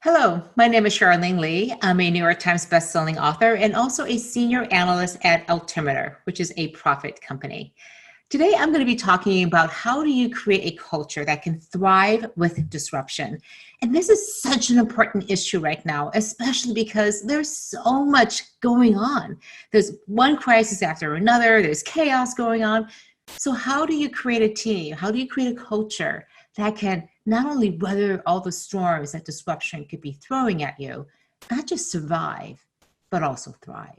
Hello, my name is Charlene Lee. I'm a New York Times bestselling author and also a senior analyst at Altimeter, which is a profit company. Today, I'm going to be talking about how do you create a culture that can thrive with disruption. And this is such an important issue right now, especially because there's so much going on. There's one crisis after another, there's chaos going on. So how do you create a team? How do you create a culture that can not only weather all the storms that disruption could be throwing at you, not just survive, but also thrive?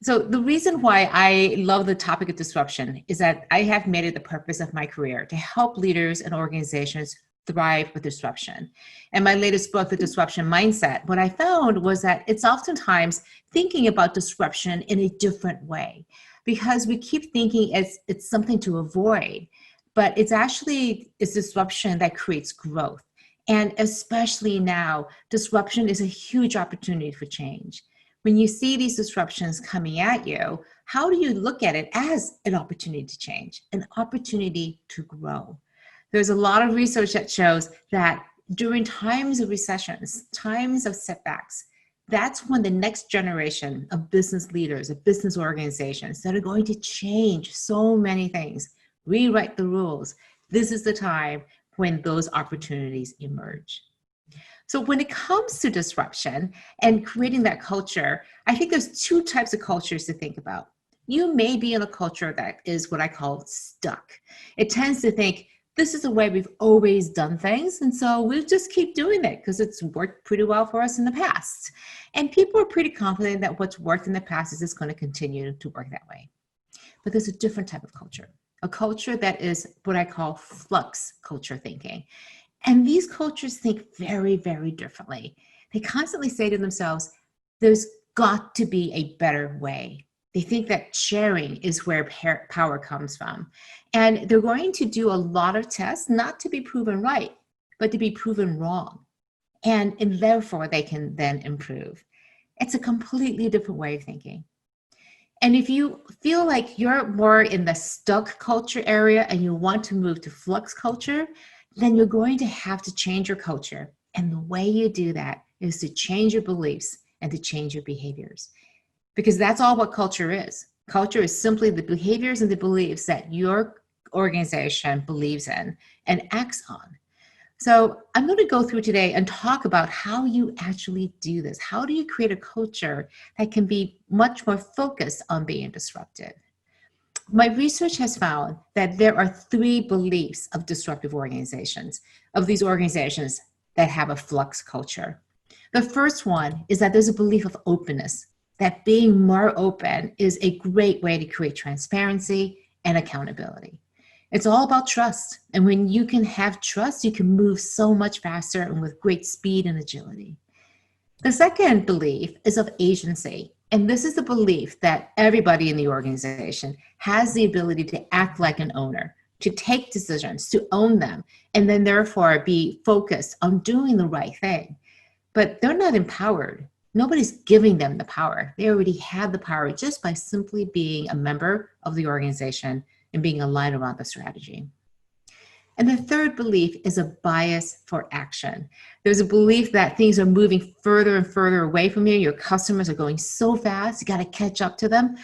So the reason why I love the topic of disruption is that I have made it the purpose of my career to help leaders and organizations thrive with disruption. And my latest book, The Disruption Mindset, what I found was that it's oftentimes thinking about disruption in a different way, because we keep thinking it's something to avoid, but it's disruption that creates growth. And especially now, disruption is a huge opportunity for change. When you see these disruptions coming at you, how do you look at it as an opportunity to change, an opportunity to grow? There's a lot of research that shows that during times of recessions, times of setbacks, that's when the next generation of business leaders, of business organizations that are going to change so many things, rewrite the rules, this is the time when those opportunities emerge. So when it comes to disruption and creating that culture, I think there's two types of cultures to think about. You may be in a culture that is what I call stuck. It tends to think, this is the way we've always done things, and so we'll just keep doing it because it's worked pretty well for us in the past. And people are pretty confident that what's worked in the past is just going to continue to work that way. But there's a different type of culture, a culture that is what I call flux culture thinking. And these cultures think very, very differently. They constantly say to themselves, there's got to be a better way. They think that sharing is where power comes from. And they're going to do a lot of tests, not to be proven right, but to be proven wrong. And therefore, they can then improve. It's a completely different way of thinking. And if you feel like you're more in the stuck culture area and you want to move to flux culture, then you're going to have to change your culture. And the way you do that is to change your beliefs and to change your behaviors. Because that's all what culture is. Culture is simply the behaviors and the beliefs that your organization believes in and acts on. So I'm going to go through today and talk about how you actually do this. How do you create a culture that can be much more focused on being disruptive? My research has found that there are three beliefs of disruptive organizations, of these organizations that have a flux culture. The first one is that there's a belief of openness, that being more open is a great way to create transparency and accountability. It's all about trust. And when you can have trust, you can move so much faster and with great speed and agility. The second belief is of agency. And this is the belief that everybody in the organization has the ability to act like an owner, to take decisions, to own them, and then therefore be focused on doing the right thing. But they're not empowered. Nobody's giving them the power. They already have the power just by simply being a member of the organization and being aligned around the strategy. And the third belief is a bias for action. There's a belief that things are moving further and further away from you. Your customers are going so fast, you got to catch up to them.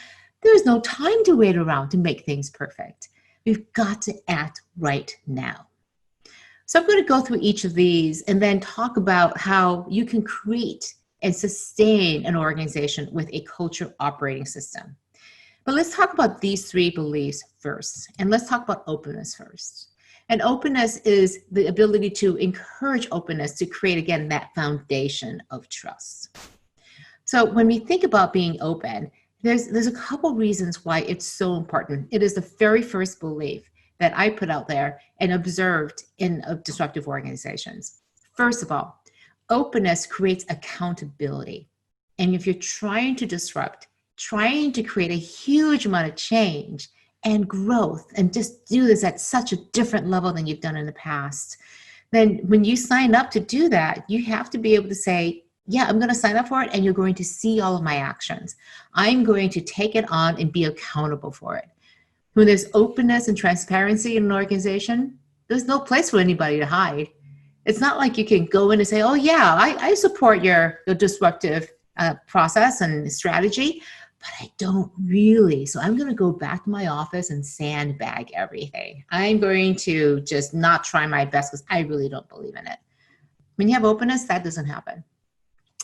There's no time to wait around to make things perfect. We've got to act right now. So I'm going to go through each of these and then talk about how you can create and sustain an organization with a culture operating system. But let's talk about these three beliefs first. And let's talk about openness first. And openness is the ability to encourage openness to create, again, that foundation of trust. So when we think about being open, there's a couple reasons why it's so important. It is the very first belief that I put out there and observed in disruptive organizations. First of all, openness creates accountability. And if you're trying to disrupt, trying to create a huge amount of change and growth and just do this at such a different level than you've done in the past, then when you sign up to do that, you have to be able to say, yeah, I'm going to sign up for it and you're going to see all of my actions. I'm going to take it on and be accountable for it. When there's openness and transparency in an organization, there's no place for anybody to hide. It's not like you can go in and say, oh yeah, I support your disruptive process and strategy, but I don't really. So I'm going to go back to my office and sandbag everything. I'm going to just not try my best because I really don't believe in it. When you have openness, that doesn't happen.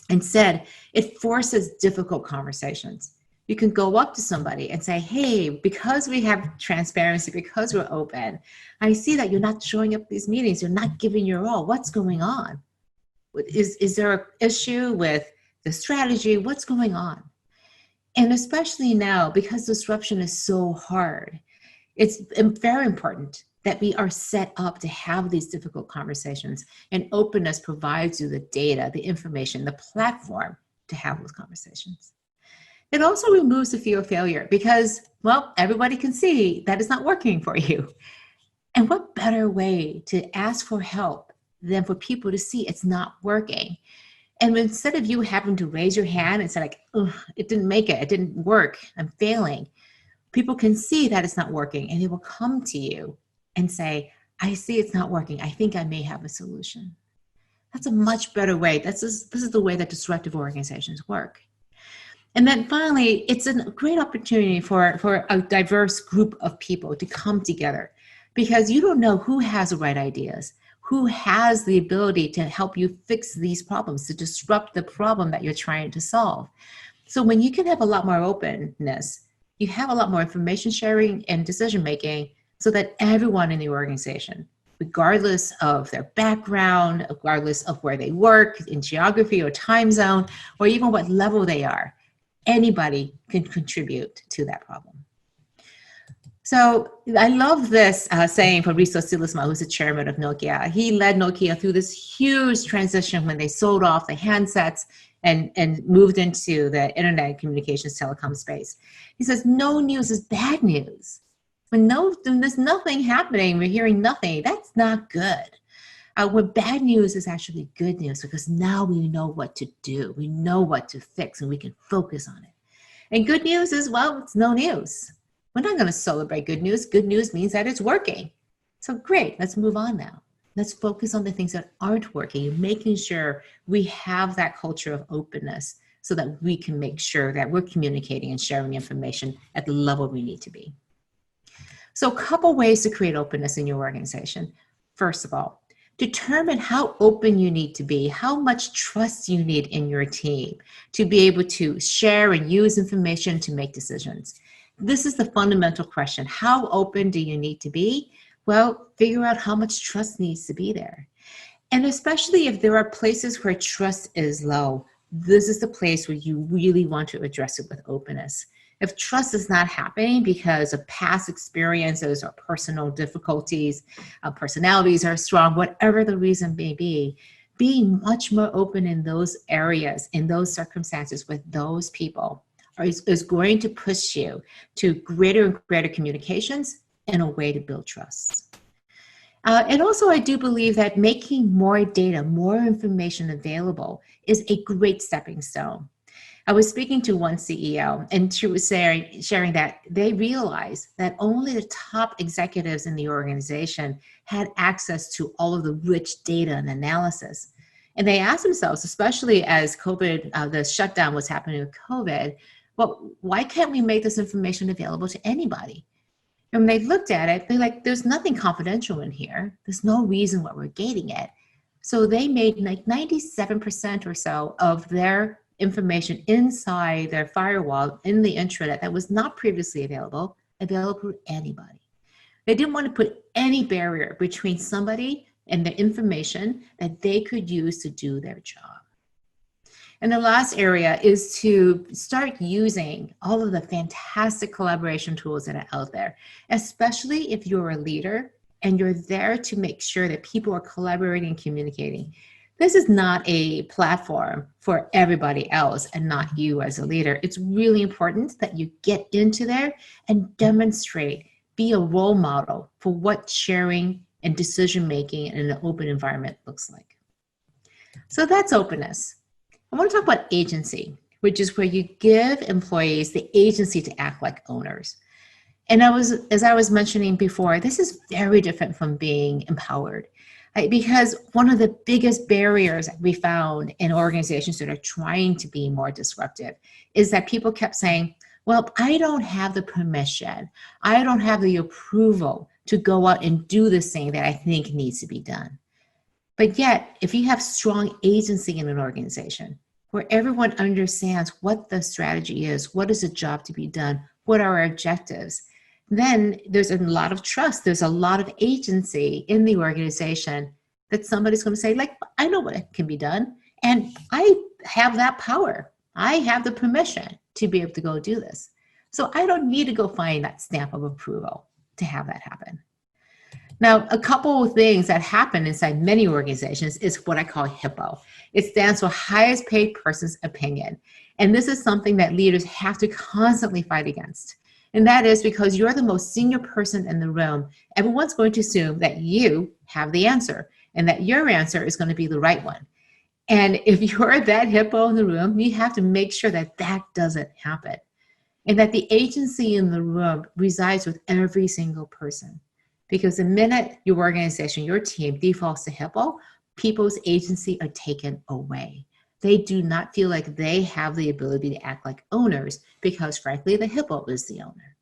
Instead, it forces difficult conversations. You can go up to somebody and say, hey, because we have transparency, because we're open, I see that you're not showing up at these meetings, you're not giving your all. What's going on? Is there an issue with the strategy? What's going on? And especially now, because disruption is so hard, it's very important that we are set up to have these difficult conversations, and openness provides you the data, the information, the platform to have those conversations. It also removes the fear of failure because, well, everybody can see that it's not working for you. And what better way to ask for help than for people to see it's not working? And instead of you having to raise your hand and say like, oh, it didn't make it didn't work, I'm failing, people can see that it's not working and they will come to you and say, I see it's not working. I think I may have a solution. That's a much better way. This is the way that disruptive organizations work. And then finally, it's a great opportunity for a diverse group of people to come together, because you don't know who has the right ideas, who has the ability to help you fix these problems, to disrupt the problem that you're trying to solve. So when you can have a lot more openness, you have a lot more information sharing and decision making, so that everyone in the organization, regardless of their background, regardless of where they work, in geography or time zone, or even what level they are, anybody can contribute to that problem. So I love this saying from Risto Siilasmaa, who's the chairman of Nokia. He led Nokia through this huge transition when they sold off the handsets and moved into the internet communications telecom space. He says, no news is bad news. When there's nothing happening, we're hearing nothing, that's not good. When bad news is actually good news, because now we know what to do. We know what to fix and we can focus on it. And good news is, well, it's no news. We're not going to celebrate good news. Good news means that it's working. So great, let's move on now. Let's focus on the things that aren't working, making sure we have that culture of openness so that we can make sure that we're communicating and sharing information at the level we need to be. So a couple ways to create openness in your organization. First of all, determine how open you need to be, how much trust you need in your team to be able to share and use information to make decisions. This is the fundamental question. How open do you need to be? Well, figure out how much trust needs to be there. And especially if there are places where trust is low, this is the place where you really want to address it with openness. If trust is not happening because of past experiences or personal difficulties, personalities are strong, whatever the reason may be, being much more open in those areas, in those circumstances with those people is going to push you to greater and greater communications and a way to build trust. And also, I do believe that making more data, more information available is a great stepping stone. I was speaking to one CEO, and she was sharing that they realized that only the top executives in the organization had access to all of the rich data and analysis. And they asked themselves, especially as COVID, the shutdown was happening with COVID, well, why can't we make this information available to anybody? And when they looked at it, they're like, there's nothing confidential in here. There's no reason why we're gating it. So they made like 97% or so of their information inside their firewall in the intranet that was not previously available to anybody. They didn't want to put any barrier between somebody and the information that they could use to do their job. And the last area is to start using all of the fantastic collaboration tools that are out there, especially if you're a leader and you're there to make sure that people are collaborating and communicating. This is not a platform for everybody else and not you as a leader. It's really important that you get into there and demonstrate, be a role model for what sharing and decision-making in an open environment looks like. So that's openness. I want to talk about agency, which is where you give employees the agency to act like owners. And as I was mentioning before, this is very different from being empowered. Right? Because one of the biggest barriers that we found in organizations that are trying to be more disruptive is that people kept saying, well, I don't have the permission. I don't have the approval to go out and do this thing that I think needs to be done. But yet, if you have strong agency in an organization where everyone understands what the strategy is, what is the job to be done, what are our objectives, then there's a lot of trust. There's a lot of agency in the organization that somebody's going to say, like, I know what can be done, and I have that power. I have the permission to be able to go do this. So I don't need to go find that stamp of approval to have that happen. Now, a couple of things that happen inside many organizations is what I call HIPPO. It stands for highest paid person's opinion. And this is something that leaders have to constantly fight against. And that is because you're the most senior person in the room. Everyone's going to assume that you have the answer and that your answer is going to be the right one. And if you're that hippo in the room, you have to make sure that that doesn't happen and that the agency in the room resides with every single person. Because the minute your organization, your team defaults to hippo, people's agency are taken away. They do not feel like they have the ability to act like owners because, frankly, the hippo is the owner.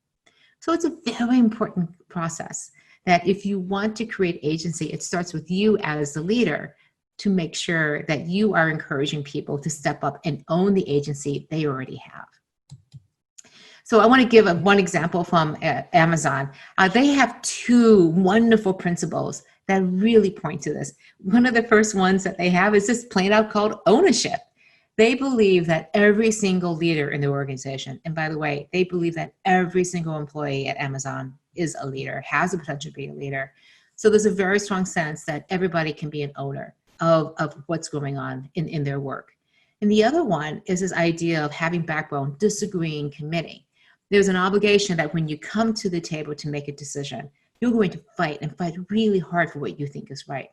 So it's a very important process that if you want to create agency, it starts with you as the leader to make sure that you are encouraging people to step up and own the agency they already have. So I want to give one example from Amazon. They have two wonderful principles that really point to this. One of the first ones that they have is just plain out called ownership. They believe that every single leader in the organization, and by the way, they believe that every single employee at Amazon is a leader, has the potential to be a leader. So there's a very strong sense that everybody can be an owner of what's going on in their work. And the other one is this idea of having backbone, disagreeing, committing. There's an obligation that when you come to the table to make a decision, you're going to fight and fight really hard for what you think is right.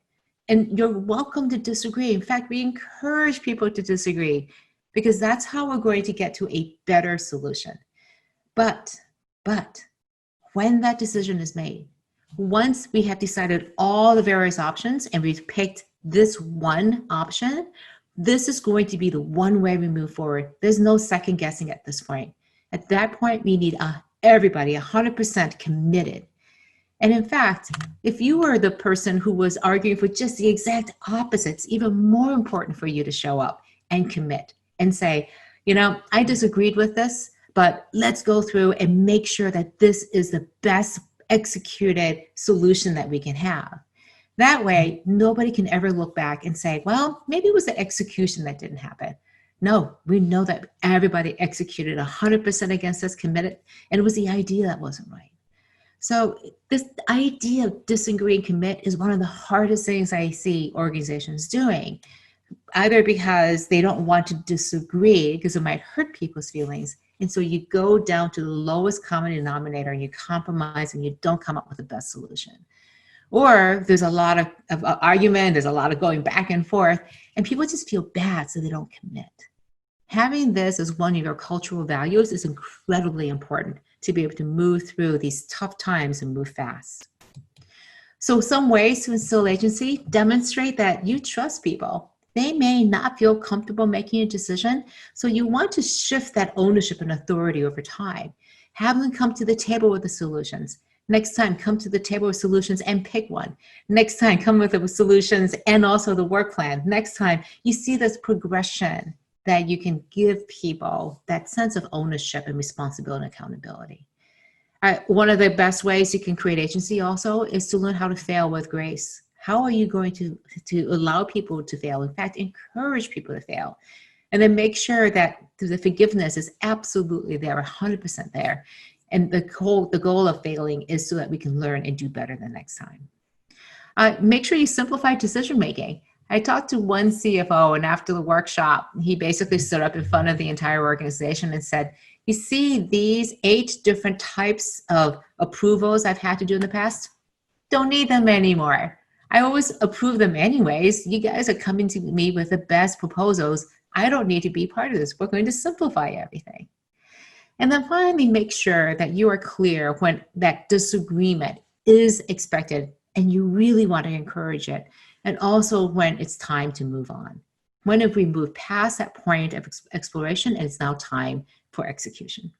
And you're welcome to disagree. In fact, we encourage people to disagree because that's how we're going to get to a better solution. But when that decision is made, once we have decided all the various options and we've picked this one option, this is going to be the one way we move forward. There's no second guessing at this point. At that point, we need everybody 100% committed. And in fact, if you were the person who was arguing for just the exact opposite, it's even more important for you to show up and commit and say, you know, I disagreed with this, but let's go through and make sure that this is the best executed solution that we can have. That way, nobody can ever look back and say, well, maybe it was the execution that didn't happen. No, we know that everybody executed 100% against us, committed, and it was the idea that wasn't right. So this idea of disagree and commit is one of the hardest things I see organizations doing, either because they don't want to disagree because it might hurt people's feelings. And so you go down to the lowest common denominator and you compromise and you don't come up with the best solution. Or there's a lot of argument, there's a lot of going back and forth, and people just feel bad, so they don't commit. Having this as one of your cultural values is incredibly important to be able to move through these tough times and move fast. So some ways to instill agency: demonstrate that you trust people. They may not feel comfortable making a decision, so you want to shift that ownership and authority over time. Have them come to the table with the solutions. Next time, come to the table with solutions and pick one. Next time, come with the solutions and also the work plan. Next time, you see this progression that you can give people that sense of ownership and responsibility and accountability. One of the best ways you can create agency also is to learn how to fail with grace. How are you going to allow people to fail? In fact, encourage people to fail. And then make sure that the forgiveness is absolutely there, 100% there. And the goal of failing is so that we can learn and do better the next time. Make sure you simplify decision making. I talked to one CFO, and after the workshop, he basically stood up in front of the entire organization and said, you see these 8 different types of approvals I've had to do in the past? Don't need them anymore. I always approve them anyways. You guys are coming to me with the best proposals. I don't need to be part of this. We're going to simplify everything. And then finally, make sure that you are clear when that disagreement is expected and you really want to encourage it. And also when it's time to move on. When have we moved past that point of exploration and it's now time for execution?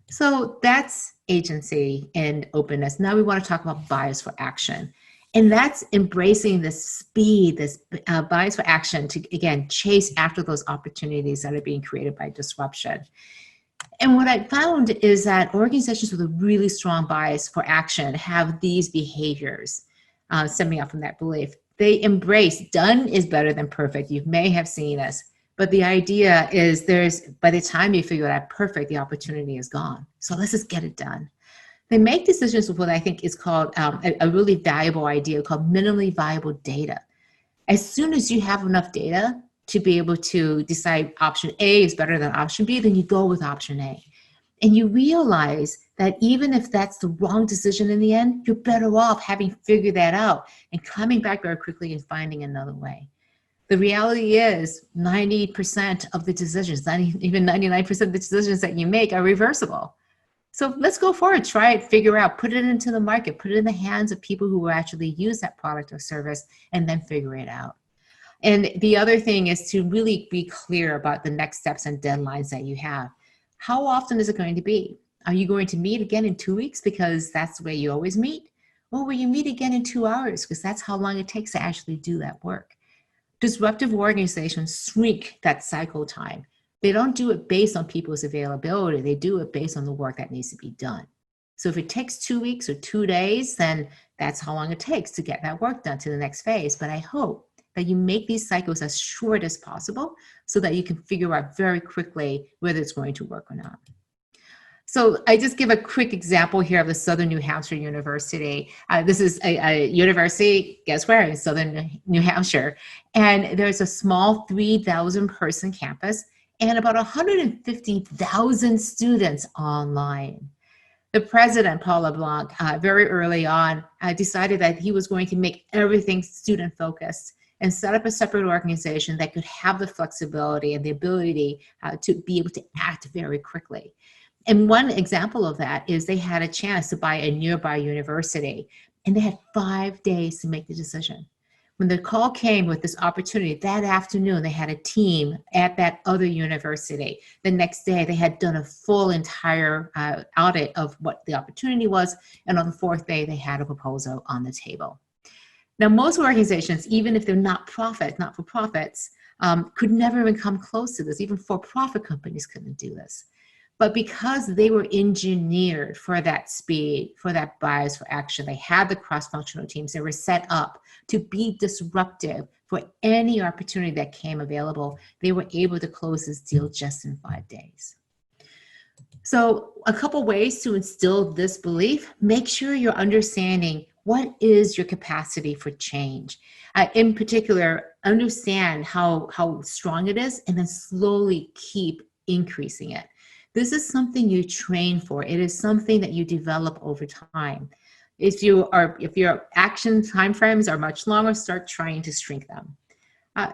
So that's agency and openness. Now we want to talk about bias for action. And that's embracing this speed, this bias for action to, again, chase after those opportunities that are being created by disruption. And what I found is that organizations with a really strong bias for action have these behaviors stemming up from that belief. They embrace done is better than perfect. You may have seen this, but the idea is by the time you figure out perfect, the opportunity is gone. So let's just get it done. They make decisions with what I think is called a really valuable idea called minimally viable data. As soon as you have enough data to be able to decide option A is better than option B, then you go with option A. And you realize that even if that's the wrong decision in the end, you're better off having figured that out and coming back very quickly and finding another way. The reality is 90% of the decisions, even 99% of the decisions that you make are reversible. So let's go forward, try it, figure out, put it into the market, put it in the hands of people who will actually use that product or service, and then figure it out. And the other thing is to really be clear about the next steps and deadlines that you have. How often is it going to be? Are you going to meet again in 2 weeks because that's the way you always meet? Or will you meet again in 2 hours because that's how long it takes to actually do that work? Disruptive organizations shrink that cycle time. They don't do it based on people's availability. They do it based on the work that needs to be done. So if it takes 2 weeks or 2 days, then that's how long it takes to get that work done to the next phase. But I hope that you make these cycles as short as possible so that you can figure out very quickly whether it's going to work or not. So I just give a quick example here of the Southern New Hampshire University. This is a university, guess where? In Southern New Hampshire. And there's a small 3,000 person campus and about 150,000 students online. The president, Paul LeBlanc, very early on, decided that he was going to make everything student focused and set up a separate organization that could have the flexibility and the ability to be able to act very quickly. And one example of that is they had a chance to buy a nearby university, and they had 5 days to make the decision. When the call came with this opportunity, that afternoon, they had a team at that other university. The next day, they had done a full entire audit of what the opportunity was. And on the 4th day, they had a proposal on the table. Now, most organizations, even if they're not-for-profits, could never even come close to this. Even for-profit companies couldn't do this. But because they were engineered for that speed, for that bias for action, they had the cross-functional teams, they were set up to be disruptive for any opportunity that came available, they were able to close this deal just in 5 days. So a couple ways to instill this belief: make sure you're understanding what is your capacity for change. In particular, understand how strong it is and then slowly keep increasing it. This is something you train for. It is something that you develop over time. If your action timeframes are much longer, start trying to shrink them.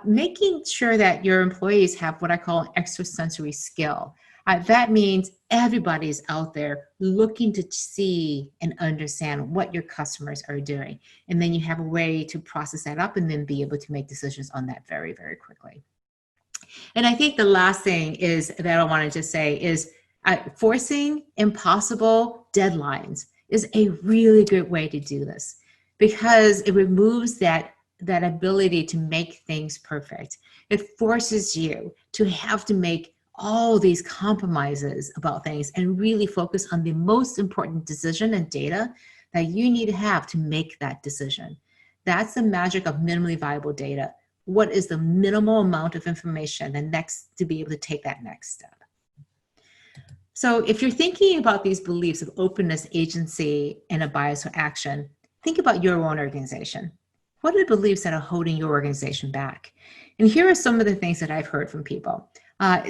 Making sure that your employees have what I call an extrasensory skill. That means everybody's out there looking to see and understand what your customers are doing. And then you have a way to process that up and then be able to make decisions on that very, very quickly. And I think the last thing is that I wanted to say is forcing impossible deadlines is a really good way to do this, because it removes that ability to make things perfect. It forces you to have to make all these compromises about things and really focus on the most important decision and data that you need to have to make that decision. That's the magic of minimally viable data. What is the minimal amount of information to be able to take that next step? So if you're thinking about these beliefs of openness, agency, and a bias for action, think about your own organization. What are the beliefs that are holding your organization back? And here are some of the things that I've heard from people.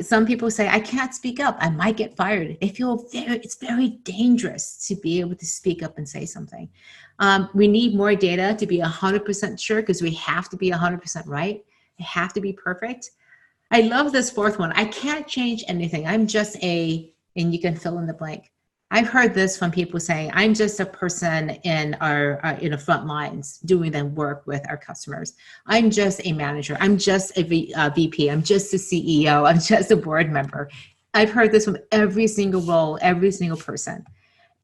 Some people say, I can't speak up, I might get fired. They feel it's very dangerous to be able to speak up and say something. We need more data to be 100% sure, because we have to be 100% right. They have to be perfect. I love this fourth one. I can't change anything. I'm just a and you can fill in the blank. I've heard this from people saying, I'm just a person in our front lines doing the work with our customers. I'm just a manager. I'm just a VP. I'm just a CEO. I'm just a board member. I've heard this from every single role, every single person.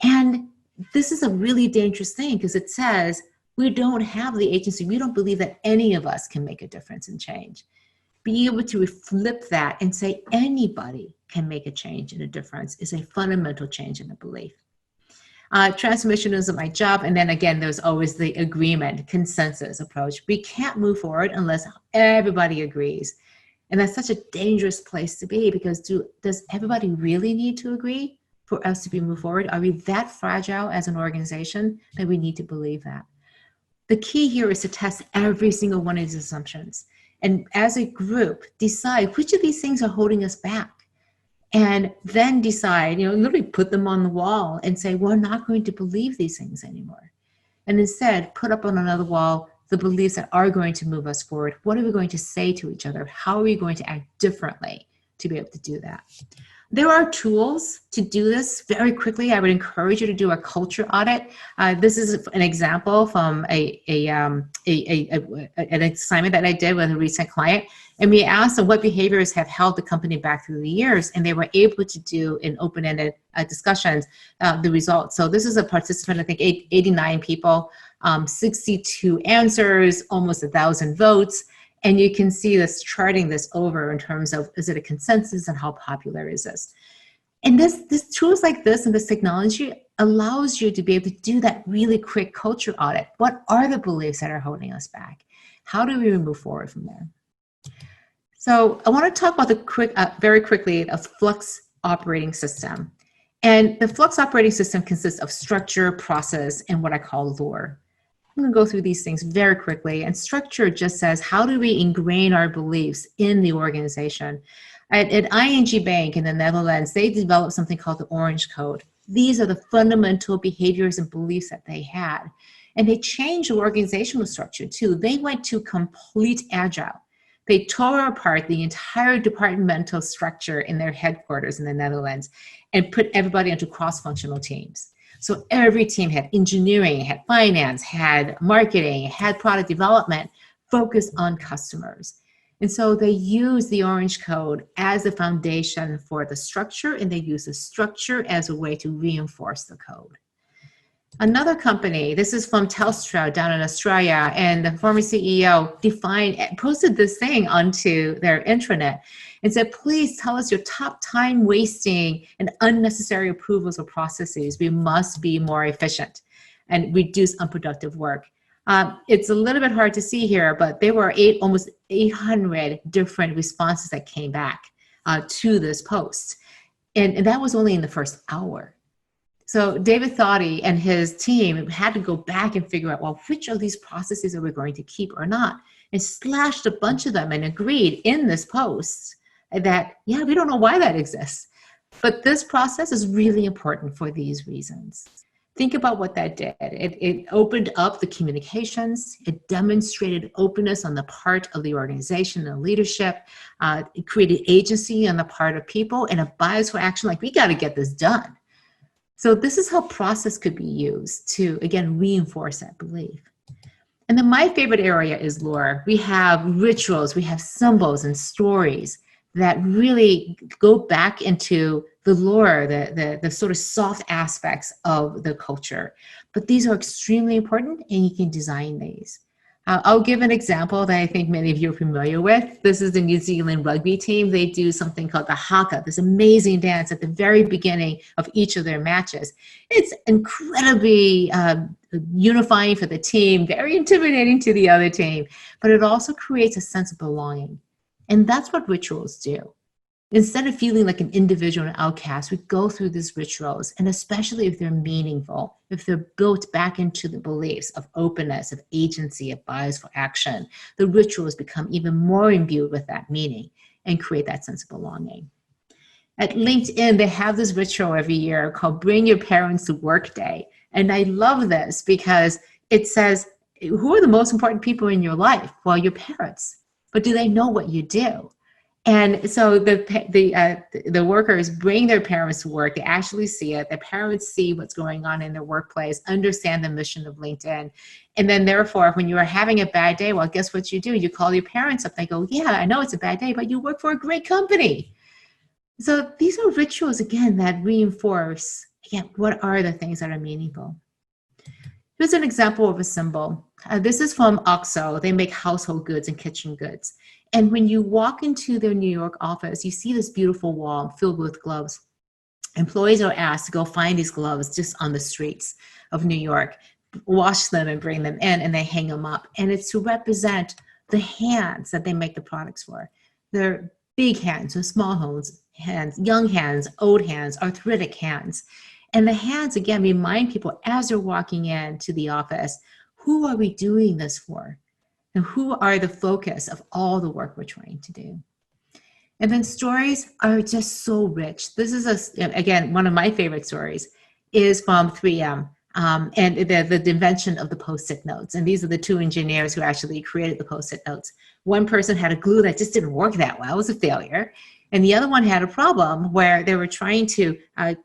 And this is a really dangerous thing because it says we don't have the agency. We don't believe that any of us can make a difference and change. Being able to flip that and say anybody can make a change and a difference is a fundamental change in the belief. Transformation isn't my job. And then again, there's always the agreement, consensus approach. We can't move forward unless everybody agrees. And that's such a dangerous place to be because does everybody really need to agree for us to move forward? Are we that fragile as an organization that we need to believe that? The key here is to test every single one of these assumptions. And as a group, decide which of these things are holding us back. And then decide, literally put them on the wall and say, we're not going to believe these things anymore. And instead, put up on another wall the beliefs that are going to move us forward. What are we going to say to each other? How are we going to act differently to be able to do that? There are tools to do this very quickly. I would encourage you to do a culture audit. This is an example from an assignment that I did with a recent client. And we asked them what behaviors have held the company back through the years, and they were able to do in open-ended discussions the results. So this is a participant, I think 89 people, 62 answers, almost 1,000 votes. And you can see this charting this over in terms of, is it a consensus and how popular is this? And this tools like this and this technology allows you to be able to do that really quick culture audit. What are the beliefs that are holding us back? How do we move forward from there? So I want to talk about very quickly, a Flux operating system. And the Flux operating system consists of structure, process, and what I call lore. I'm going to go through these things very quickly. And structure just says, how do we ingrain our beliefs in the organization? At ING Bank in the Netherlands, they developed something called the Orange Code. These are the fundamental behaviors and beliefs that they had. And they changed the organizational structure too. They went to complete agile. They tore apart the entire departmental structure in their headquarters in the Netherlands and put everybody into cross-functional teams. So every team had engineering, had finance, had marketing, had product development focused on customers. And so they use the Orange Code as a foundation for the structure, and they use the structure as a way to reinforce the code. Another company, this is from Telstra down in Australia, and the former CEO posted this thing onto their intranet and said, please tell us your top time wasting and unnecessary approvals or processes. We must be more efficient and reduce unproductive work. It's a little bit hard to see here, but there were almost 800 different responses that came back to this post. And that was only in the first hour. So David Thaughty and his team had to go back and figure out, well, which of these processes are we going to keep or not? And slashed a bunch of them and agreed in this post that, yeah, we don't know why that exists. But this process is really important for these reasons. Think about what that did. It opened up the communications. It demonstrated openness on the part of the organization and leadership. It created agency on the part of people and a bias for action, like we got to get this done. So this is how process could be used to, again, reinforce that belief. And then my favorite area is lore. We have rituals, we have symbols and stories that really go back into the lore, the sort of soft aspects of the culture. But these are extremely important, and you can design these. I'll give an example that I think many of you are familiar with. This is the New Zealand rugby team. They do something called the haka, this amazing dance at the very beginning of each of their matches. It's incredibly unifying for the team, very intimidating to the other team, but it also creates a sense of belonging. And that's what rituals do. Instead of feeling like an individual and outcast, we go through these rituals, and especially if they're meaningful, if they're built back into the beliefs of openness, of agency, of bias for action, the rituals become even more imbued with that meaning and create that sense of belonging. At LinkedIn, they have this ritual every year called Bring Your Parents to Work Day. And I love this because it says, who are the most important people in your life? Well, your parents. But do they know what you do? And so the workers bring their parents to work. They actually see it. The parents see what's going on in their workplace, understand the mission of LinkedIn. And then therefore, when you are having a bad day, well, guess what you do? You call your parents up. They go, yeah, I know it's a bad day, but you work for a great company. So these are rituals, again, that reinforce, again, what are the things that are meaningful? Here's an example of a symbol. This is from OXO. They make household goods and kitchen goods. And when you walk into their New York office, you see this beautiful wall filled with gloves. Employees are asked to go find these gloves just on the streets of New York, wash them and bring them in, and they hang them up. And it's to represent the hands that they make the products for. They're big hands or small hands, young hands, old hands, arthritic hands. And the hands, again, remind people as they're walking into the office, who are we doing this for? And who are the focus of all the work we're trying to do? And then stories are just so rich. This is, again, one of my favorite stories is from 3M and the invention of the Post-it notes. And these are the two engineers who actually created the Post-it notes. One person had a glue that just didn't work that well. It was a failure. And the other one had a problem where they were trying to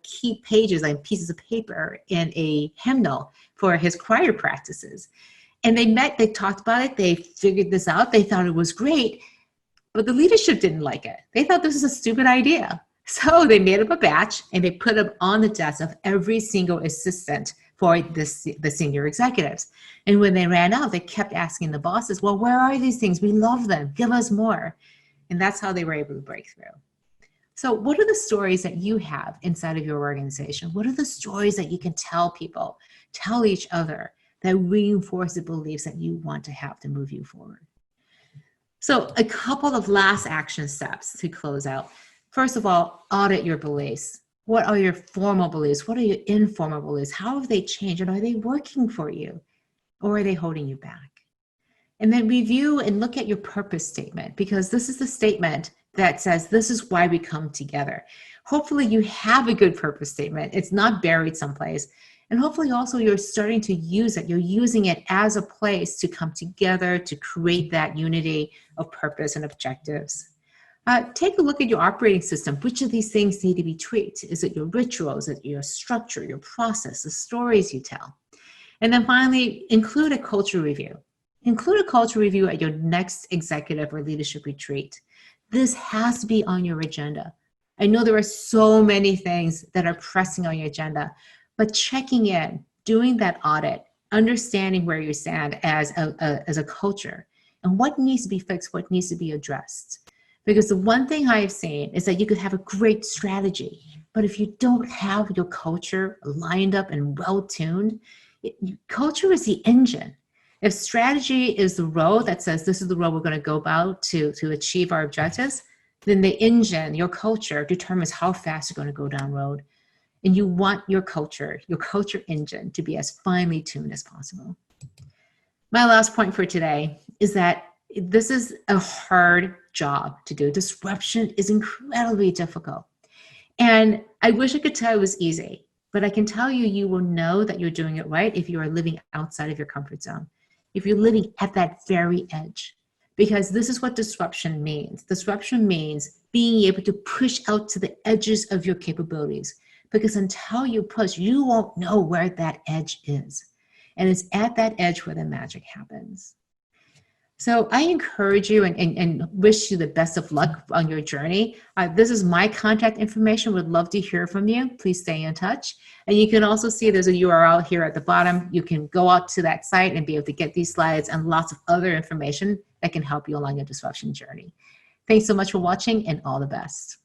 keep pages, like pieces of paper, in a hymnal for his choir practices. And they talked about it, they figured this out, they thought it was great, but the leadership didn't like it. They thought this was a stupid idea. So they made up a batch and they put them on the desk of every single assistant for the senior executives. And when they ran out, they kept asking the bosses, well, where are these things? We love them, give us more. And that's how they were able to break through. So what are the stories that you have inside of your organization? What are the stories that you can tell people, tell each other, that reinforce the beliefs that you want to have to move you forward? So a couple of last action steps to close out. First of all, audit your beliefs. What are your formal beliefs? What are your informal beliefs? How have they changed? And are they working for you? Or are they holding you back? And then review and look at your purpose statement, because this is the statement that says, this is why we come together. Hopefully you have a good purpose statement. It's not buried someplace. And hopefully also you're starting to use it. You're using it as a place to come together, to create that unity of purpose and objectives. Take a look at your operating system. Which of these things need to be tweaked? Is it your rituals? Is it your structure, your process, the stories you tell? And then finally, include a culture review. Include a culture review at your next executive or leadership retreat. This has to be on your agenda. I know there are so many things that are pressing on your agenda, but checking in, doing that audit, understanding where you stand as a culture, and what needs to be fixed, what needs to be addressed. Because the one thing I have seen is that you could have a great strategy, but if you don't have your culture lined up and well-tuned, culture is the engine. If strategy is the road that says this is the road we're going to go about to achieve our objectives, then the engine, your culture, determines how fast you're going to go down road. And you want your culture engine, to be as finely tuned as possible. My last point for today is that this is a hard job to do. Disruption is incredibly difficult. And I wish I could tell it was easy, but I can tell you, you will know that you're doing it right if you are living outside of your comfort zone, if you're living at that very edge. Because this is what disruption means. Disruption means being able to push out to the edges of your capabilities. Because until you push, you won't know where that edge is. And it's at that edge where the magic happens. So I encourage you and wish you the best of luck on your journey. This is my contact information. Would love to hear from you. Please stay in touch. And you can also see there's a URL here at the bottom. You can go out to that site and be able to get these slides and lots of other information that can help you along your disruption journey. Thanks so much for watching, and all the best.